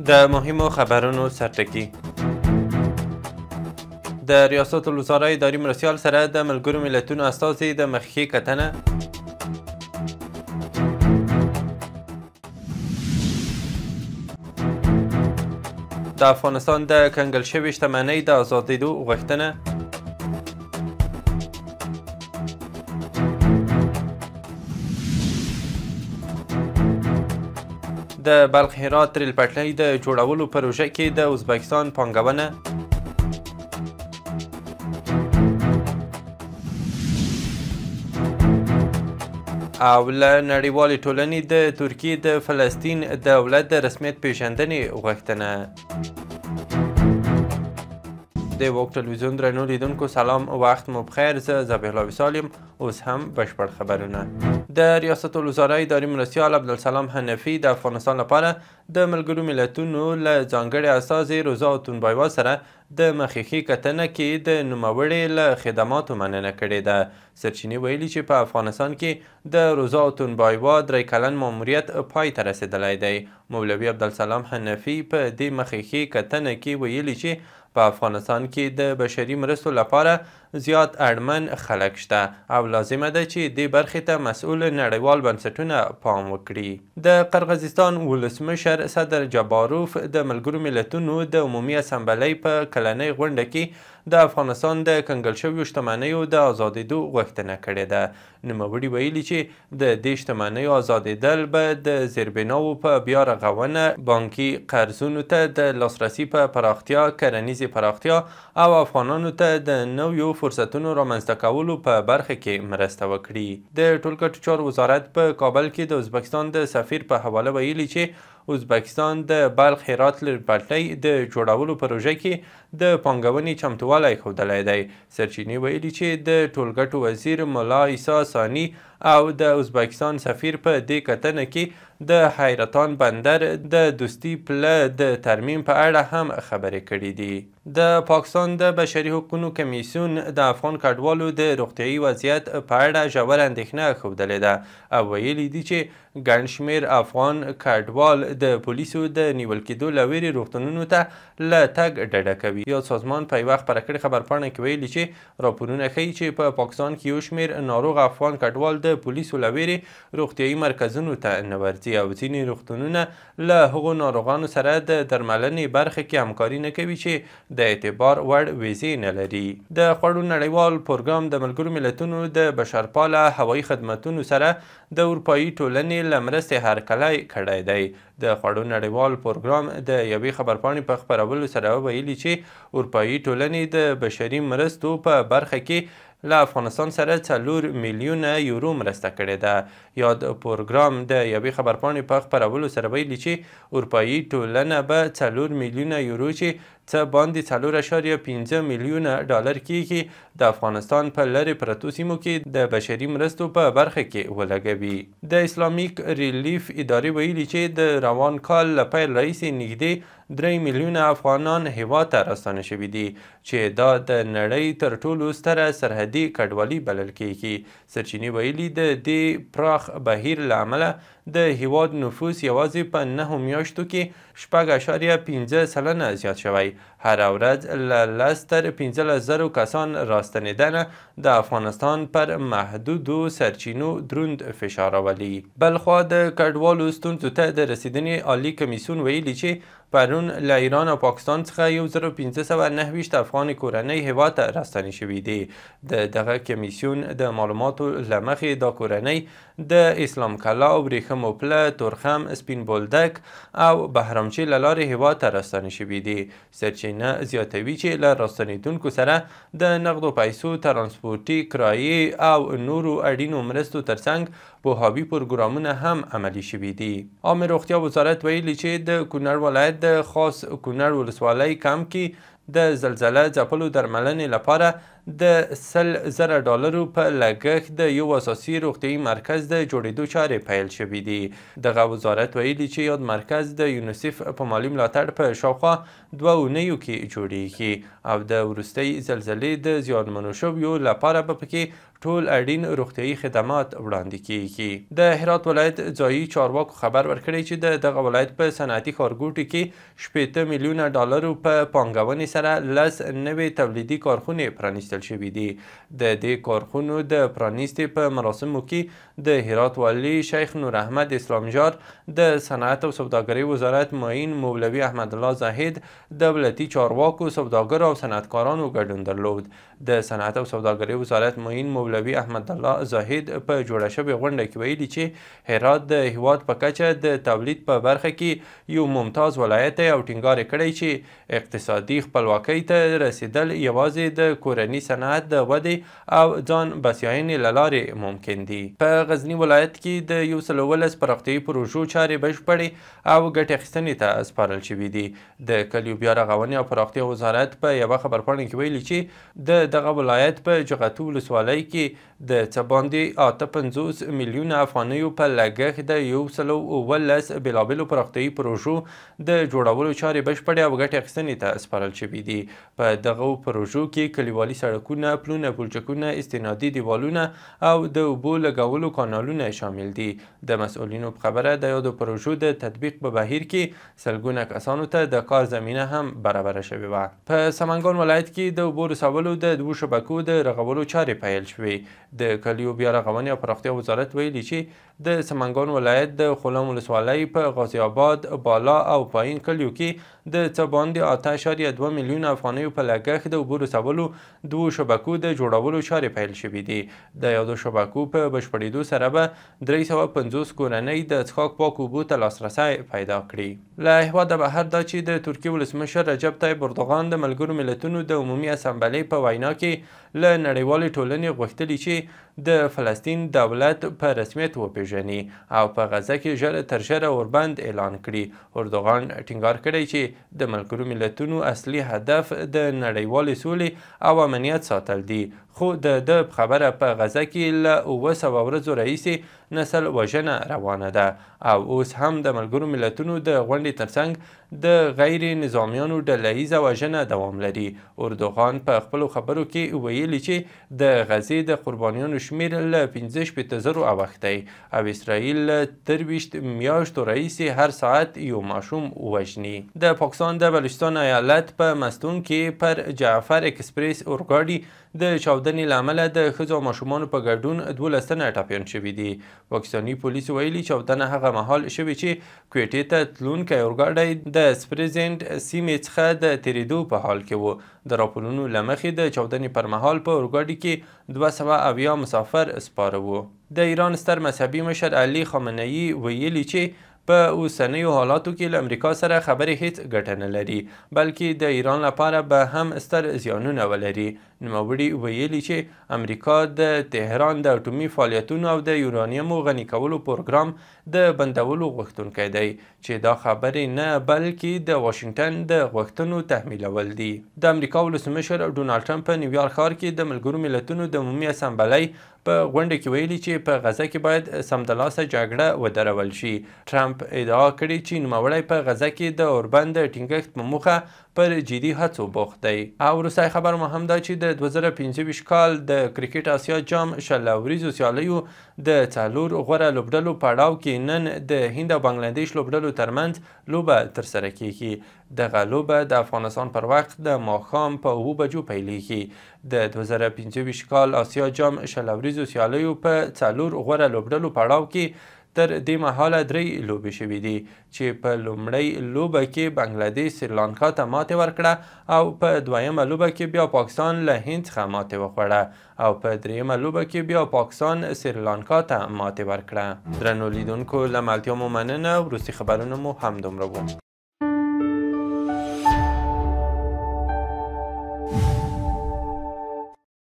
د مهمو خبرونو سرټکي. د ریاست الوزرا اداري مرستیال سره د ملګرو ملتونو استازي د مخکښې کتنه. د افغانستان د کنګل شوې شتمنۍ د ازادېدو غوښتنه. د بلخ هرات ریل پټلۍ د جوړولو پروژه کې د ازبکستان پانګونه. او له نړیوالې ټولنې د ترکیې د فلسطین دولت د رسمیت پیژندنې غوښتنه. د وګ ټلویزیون درنو لیدونکو سلام، وخت مو بخیر. زه ذبیح الله وصال یم. اوس هم بشپړ خبرونه. د ریاست الوزرا اداري مرستیال عبدالسلام حنفي د افغانستان لپاره د ملګرو ملتونو له ځانګړي استازي روزا اوتونبایوا سره د مخکښې کتنه کې د نوموړې له خدماتو مننه کړې ده. سرچینې ویلي چې په افغانستان کې د روزا اوتونبایوا 3 کلن ماموریت پای ته رسېدلی دی. مولوي عبدالسلام حنفي په دې مخکښې کتنه کې ویلي چې په افغانستان کې د بشري مرستو لپاره زیات اړمن خلک شته او لازمه ده چې دې برخې ته مسؤل نړیوال بنسټونه پام وکړي. د قرغیزستان ولسمشر صدر جباروف د ملګرو ملتونو د عمومي اسمبلۍ په کلنۍ غونډه کې د افغانستان د کنګل شویو شتمنیو د ازادېدو غوښتنه کړې ده. نوموړي ویلي چې د دې شتمنیو ازادېدل به د زیربناوو په بیا رغونه، بانکي قرضونو ته د لاسرسي په پراختیا، کرنیزې پراختیا او افغانانو ته د نویو فرصتونو رامنځته کولو په برخه کې مرسته وکړي. د ټولګټو چارو وزارت په کابل کې د ازبکستان د سفیر په حواله ویلي چې ازبکستان د بلخ هرات ریل پټلۍ د جوړولو پروژه کې د پانګونې چمتووالی ښودلی دی. سرچینې ویلي چې د ټولګټو وزیر ملا عیسی ثاني او د ازبکستان سفیر په دې کتنه کې د حیرتان بندر د دوستي پله د ترمیم په اړه هم خبرې کړې دي. د پاکستان د بشري حقوقو کمیسیون د افغان کډوالو د روغتیایي وضعیت په اړه ژوره اندېښنه ښودلې ده او ویلي دي چې ګڼ شمېر افغان کډوال د پولیسو د نیول کېدو له ویرې روغتونونو ته له تګ ډډه کوي. یاد سازمان په یوه خپره کړې خبرپاڼه کې ویلي چې راپورونه ښیي چې په پاکستان کې یو شمېر ناروغ افغان کډوال د پولیسو له ویرې روغتیایي مرکزونو ته نه ورځي او ځینې روغتونونه له هغو ناروغانو سره د درملنې برخه کې همکاري نه کوي چې د اعتبار وړ ویزې نه لري. د خوړو نړیوال پروګرام د ملګرو ملتونو د بشرپاله هوایي خدمتونو سره د اروپایي ټولنې له مرستې هرکلی کړی دی. د خوړو نړیوال پروګرام د یوې خبرپاڼې په خپرولو سره ویلي چې اروپایي ټولنې د بشري مرستو په برخه کې له افغانستان سره 4 میلیونه یورو مرسته کړې ده. یاد پروګرام د یوې خبرپاڼې په خپرولو سره ویلي چې اروپایي ټولنه به 4 میلیونه یورو چې څه باندې 4.5 میلیونه ډالر کېږي د افغانستان په لرې پرتو سیمو کې د بشري مرستو په برخه کې ولګوي. د اسلامیک ریلیف ادارې ویلي چې د روان کال له پیل راهیسې نږدې 3 میلیونه افغانان هیواد ته راستانه شوي دي چې دا د نړۍ تر ټولو ستره سرحدي کډوالي بلل کېږي. سرچینې ویلي د دې پراخ بهیر له امله د هیواد نفوس یوازې په 9 میاشتو کې 6.5 سلنه زیات شوی. هره ورځ له 10 تر 15,000 کسان راستنېدنه د افغانستان پر محدودو سرچینو دروند فشار راولي. بلخوا د کډوالو ستونزو ته د رسیدنې عالی کمیسیون ویلي چې پرون له ایران او پاکستان څخه 1529 افغان کورنۍ هیواد ته راستنې شوي دي. د دغه کمیسیون د معلوماتو له مخې دا کورنۍ د اسلام کلا، ورېښمو پله، تورخم، سپین بولدک او بهرامچې له لارې هیواد ته راستنې شوي دي. سرچینه زیاتوي چې له راستنېدونکو سره د نغدو پیسو، ترانسپورټي کرایې او نورو اړینو مرستو ترڅنګ پوهاوي پروګرامونه هم عملي شوي دي. عامه روغتیا وزارت ویلي چې د کونړ ولایت د خاص کونړ ولسوالۍ کمپ کې د زلزله ځپلو درملنې لپاره د $100,000 په لګښت د یو اساسي روغتیايي مرکز د جوړېدو چارې پیل شوي دي. دغه وزارت ویلي چې یاد مرکز د یونیسف په مالي ملاتړ په شاوخوا 2 اونیو کې جوړیږي او د وروستۍ زلزلې د زیانمنو شویو لپاره به پکې ټول اړین روغتیايي خدمات وړاندې کیږي. د هرات ولایت ځایي چارواکو خبر ورکړی چې دغه ولایت په صنعتي ښارګوټي کې $80 میلیونه په پانګونې سره 10 نوې تولیدي کارخونې پرانیستل شوي دي. د دې کارخونو د پرانیستې په مراسمو کې د هرات والي شیخ نور احمد اسلامجار، د صنعت او سوداګرۍ وزارت معین مولوي احمد الله زاهد، دولتي چارواکو، سوداګرو او صنعتکارانو ګډون درلود. د صنعت او سوداګرۍ وزارت معین مولوي احمد الله زاهد په جوړه شوې غونډه کې ویلي چې هرات د هیواد په کچه د تولید په برخه کې یو ممتاز ولایت دی او ټینګار کړی چې اقتصادي خپلواکۍ ته رسیدل یوازې د کورني صنعت د ودې او ځان بسیاینې له لارې ممکن دي. په غزني ولایت کې د 111 پراختیايي پروژو چارې بشپړې او ګټې اخیستنې ته سپارل شوي دي. د کلیو بیا رغونې او پراختیا وزارت په یوه خبرپاڼه کې ویلي چې دغه ولایت په جغتو ولسوالۍ کې د څه باندې 58 میلیونه افغانیو په لګښت د 111 بېلابېلو پراختیايي پروژو د جوړولو چارې بشپړې او ګټې اخیستنې ته سپارل شوي دي. په دغو پروژو کې کلیوالي سړکونه، پلونه، پلچکونه، استنادي دیوالونه او د اوبو لګولو کانالونه شامل دي. د مسؤلینو په خبره د یادو پروژو د تطبیق په بهیر کې سلګونه کسانو ته د کار زمینه هم برابره شوې وه. په سمنګان ولایت کې د اوبو رسولو د 2 شبکو د رغولو چارې پیل شوې. د کلیو بیا رغونې او پراختیا وزارت ویلي چې د سمنګان ولایت د خلم ولسوالۍ په غازي آباد، بالا او پایین کلیو کې د څه باندې 8.2 میلیونه افغانیو په لګښت د اوبو رسولو 2 شبکو د جوړولو چارې پیل شوي دي. د یادو شبکو په بشپړېدو سره به 350 کورنۍ د څښاک پاکو اوبو ته لاسرسی پیدا کړي. له هېواده بهر دا چې د ترکیې ولسمشر رجب طیب اردوغان د ملګرو ملتونو د عمومي اسامبلې په وینا کې له نړیوالې ټولنې غوښتلي چې د فلسطین دولت په رسمیت وپیژني او په غزه کې ژر تر ژره اوربند اعلان کړي. اردوغان ټینګار کړی چې د ملګرو ملتونو اصلي هدف د نړیوالې سولې او امنیت ساتل دي، خو د خبره په غزه کې له 700 ورځو راهیسې نسل وژنه روانه ده او اوس هم د ملګرو ملتونو د غونډې ترڅنګ د غیر نظامیانو ډله وژنه دوام لري. اردوغان په خپلو خبرو کې ویلي چې د غزې د قربانیانو شمیر له 65,000 اوښتی او اسرائیل له 23 میاشتو راهیسې هر ساعت یو ماشوم وژني. د پاکستان د بلوچستان ایالت په مستون کې پر جعفر اکسپریس اورګاډي د چاودنې له امله د ښځو او ماشومانو په ګډون 12 تنه ټپیان شوي دي. پاکستاني پولیسو ویلي چاودنه هغه مهال شوې چې کویټې ته تلونکی اورګاډی د سپریزنټ سیمې څخه د تېرېدو په حال کې و. د راپورونو له مخې د چاودنې پر مهال په اورګاډي کې 270 مسافر سپاره وو. د ایران ستر مذهبي مشر علي خامنه‌ای ویلي چې په اوسنیو حالاتو کې له امریکا سره خبرې هیڅ ګټه نه لري، بلکې د ایران لپاره به هم ستر زیانونه ولري. نوموړي ویلي چې امریکا د تهران د اټومي فعالیتونو او د یورانیمو غني کولو پروګرام د بندولو غوښتونکی دی، چې دا خبرې نه بلکې د واشنګټن د غوښتنو تحمیلول دي. د امریکا ولسمشر ډونالډ ټرمپ په نیویارک ښار کې د ملګرو ملتونو د عمومي اسامبلۍ په غونډه کې ویلي چې په غزه کې باید سمدلاسه جګړه ودرول شي. ټرمپ ادعا کړې چې نوموړی په غزه کې د اوربند د ټینګښت په موخه پر جدي هڅو بوخت دی. او وروستی خبر مو هم دا چې د 2025 کال د کرکټ اسیا جام شل وریځو سیالیو د 4 غوره لوبډلو په پړاو کې نن د هند او بنګلادیش لوبډلو ترمنځ لوبه ترسره کیږي. دغه لوبه د افغانستان پر وخت د ماښام په 7 بجو پیلیږي. د 2025 کال اسیا جام شل وریځو سیالیو په 4 غوره لوبډلو پړاو کې تر دې مهاله 3 لوبې شوې دي، چې په لومړۍ لوبه کې بنګلادیش سریلانکا ته ماتې ورکړه او په دویمه لوبه کې بیا پاکستان له هند څخه ماتې وخوړه او په دریمه لوبه کې بیا پاکستان سریلانکا ته ماتې ورکړه. درنو لیدونکو له ملتیا مو مننه. وروستي خبرونه مو هم دومره وو.